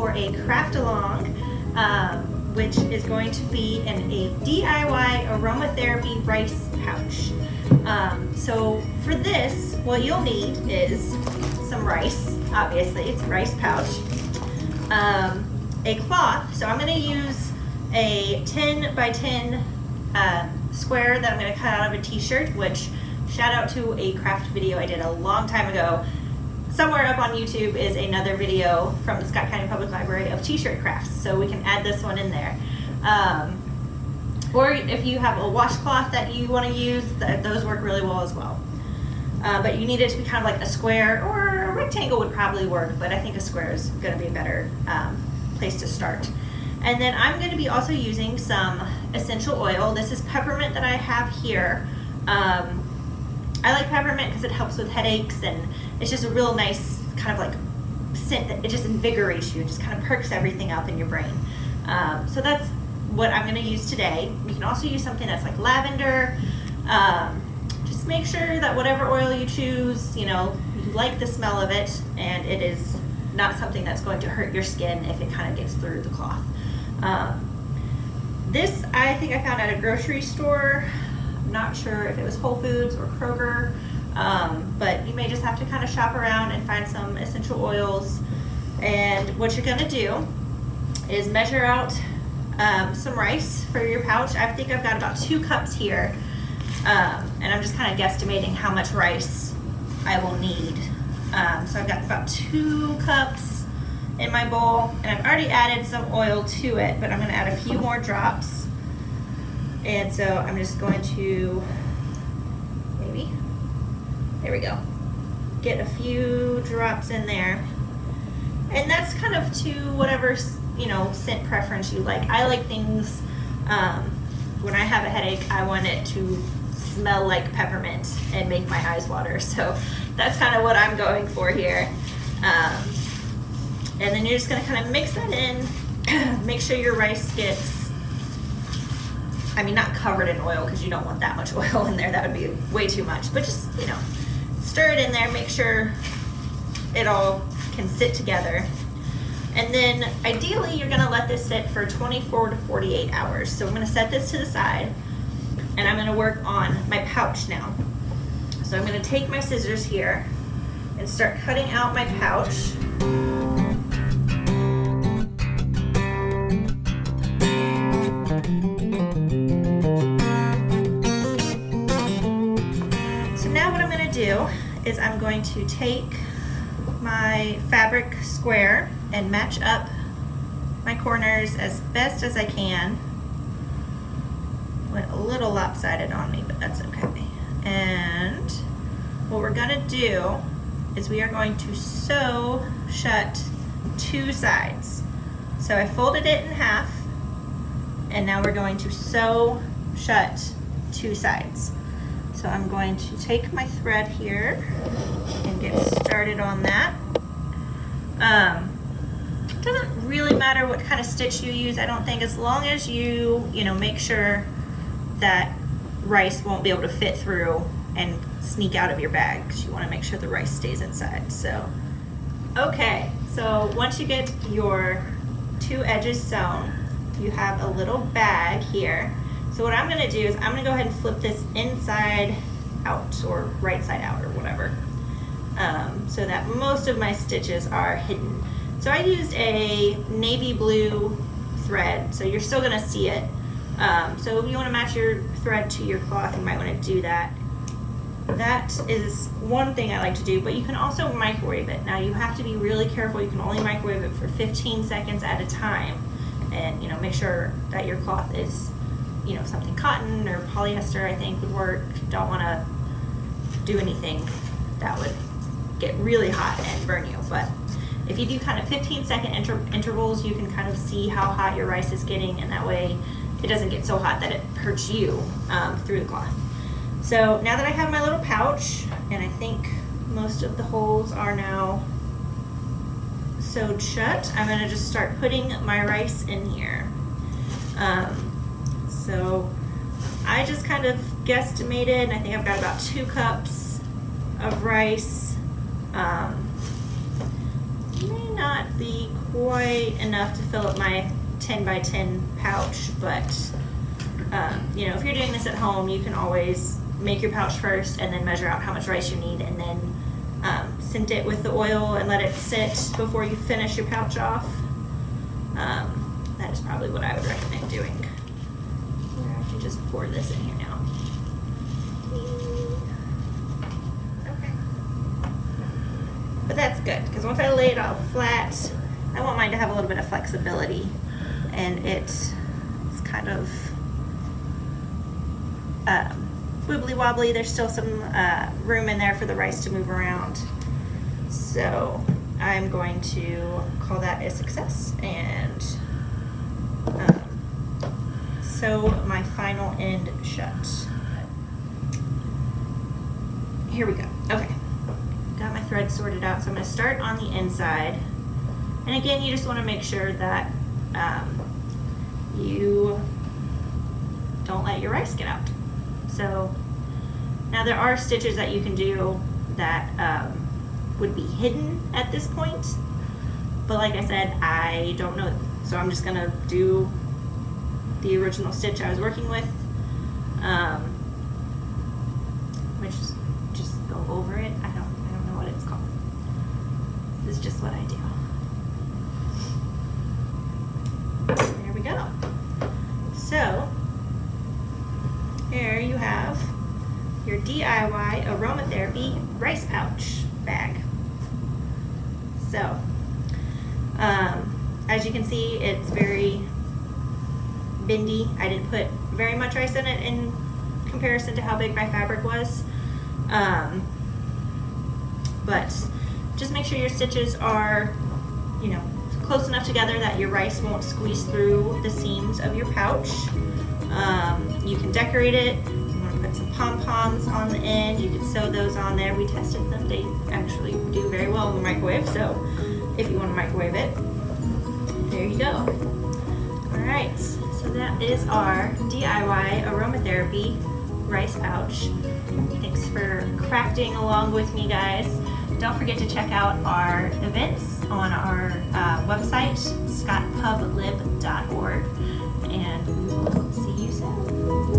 for a craft along, which is going to be in a DIY aromatherapy rice pouch. So for this, what you'll need is some rice, obviously, it's a rice pouch, a cloth, so I'm going to use a 10 by 10 square that I'm going to cut out of a t-shirt, which shout out to a craft video I did a long time ago. Somewhere up on YouTube is another video from the Scott County Public Library of t-shirt crafts, so we can add this one in there. Or if you have a washcloth that you want to use, those work really well as well. But you need it to be kind of like a square, or a rectangle would probably work, but I think a square is going to be a better place to start. And then I'm going to be also using some essential oil. This is peppermint that I have here. I like peppermint because it helps with headaches, and it's just a real nice kind of like scent that it just invigorates you. It just kind of perks everything up in your brain. So that's what I'm going to use today. You can also use something that's like lavender. Just make sure that whatever oil you choose, you know, you like the smell of it, and it is not something that's going to hurt your skin if it kind of gets through the cloth. This I think I found at a grocery store. I'm not sure if it was Whole Foods or Kroger, but you may just have to kind of shop around and find some essential oils. And what you're going to do is measure out some rice for your pouch. I think I've got about 2 cups here, and I'm just kind of guesstimating how much rice I will need. So I've got about 2 cups in my bowl, and I've already added some oil to it, but I'm going to add a few more drops. And so I'm just going to, maybe, there we go, get a few drops in there. And that's kind of to whatever, you know, scent preference you like. I like things, when I have a headache, I want it to smell like peppermint and make my eyes water. So that's kind of what I'm going for here. And then you're just going to kind of mix that in. Make sure your rice gets, I mean, not covered in oil, because you don't want that much oil in there. That would be way too much. But just, you know, stir it in there. Make sure it all can sit together. And then ideally you're going to let this sit for 24 to 48 hours. So I'm going to set this to the side, and I'm going to work on my pouch now. So I'm going to take my scissors here and start cutting out my pouch. So now what I'm going to do is I'm going to take my fabric square and match up my corners as best as I can. Went a little lopsided on me, but that's okay. And what we're going to do is we are going to sew shut 2 sides. So I folded it in half, and now we're going to sew shut 2 sides. So I'm going to take my thread here and get started on that. It doesn't really matter what kind of stitch you use, I don't think, as long as you know, make sure that rice won't be able to fit through and sneak out of your bag, because you want to make sure the rice stays inside. So, okay, so once you get your 2 edges sewn, you have a little bag here. So what I'm going to do is I'm going to go ahead and flip this inside out, or right side out, or whatever, so that most of my stitches are hidden. So I used a navy blue thread, so you're still going to see it. So if you want to match your thread to your cloth, you might want to do that. That is one thing I like to do, but you can also microwave it. Now you have to be really careful. You can only microwave it for 15 seconds at a time, and you know, make sure that your cloth is, you know, something cotton or polyester, I think, would work. Don't want to do anything that would get really hot and burn you. But if you do kind of 15-second intervals, you can kind of see how hot your rice is getting, and that way it doesn't get so hot that it hurts you through the cloth. So now that I have my little pouch, and I think most of the holes are now sewed shut, I'm going to just start putting my rice in here. So I just kind of guesstimated, and I think I've got about 2 cups of rice. May not be quite enough to fill up my 10 by 10 pouch, but you know, if you're doing this at home, you can always make your pouch first and then measure out how much rice you need, and then scent it with the oil and let it sit before you finish your pouch off. That is probably what I would recommend doing. I can just pour this in here now. Okay. But that's good, because once I lay it all flat, I want mine to have a little bit of flexibility, and it's kind of wibbly wobbly. There's still some room in there for the rice to move around. So I'm going to call that a success and sew my final end shut. Here we go. Okay, got my thread sorted out, so I'm going to start on the inside. And again, you just want to make sure that you don't let your rice get out. So now there are stitches that you can do that would be hidden at this point, but like I said, I don't know, so I'm just gonna do the original stitch I was working with, which just go over it. I don't know what it's called. This is just what I do. There we go. So here you have your DIY Aromatherapy Rice Pouch bag. So, as you can see, it's very bendy. I didn't put very much rice in it in comparison to how big my fabric was. But just make sure your stitches are, you know, close enough together that your rice won't squeeze through the seams of your pouch. You can decorate it. You want to put some pom-poms on the end. You can sew those on there. We tested them. They actually do very well in the microwave. So if you want to microwave it, there you go. All right. So that is our DIY Aromatherapy Rice Pouch. Thanks for crafting along with me, guys. Don't forget to check out our events on our website, scottpublib.org, and we will see you soon.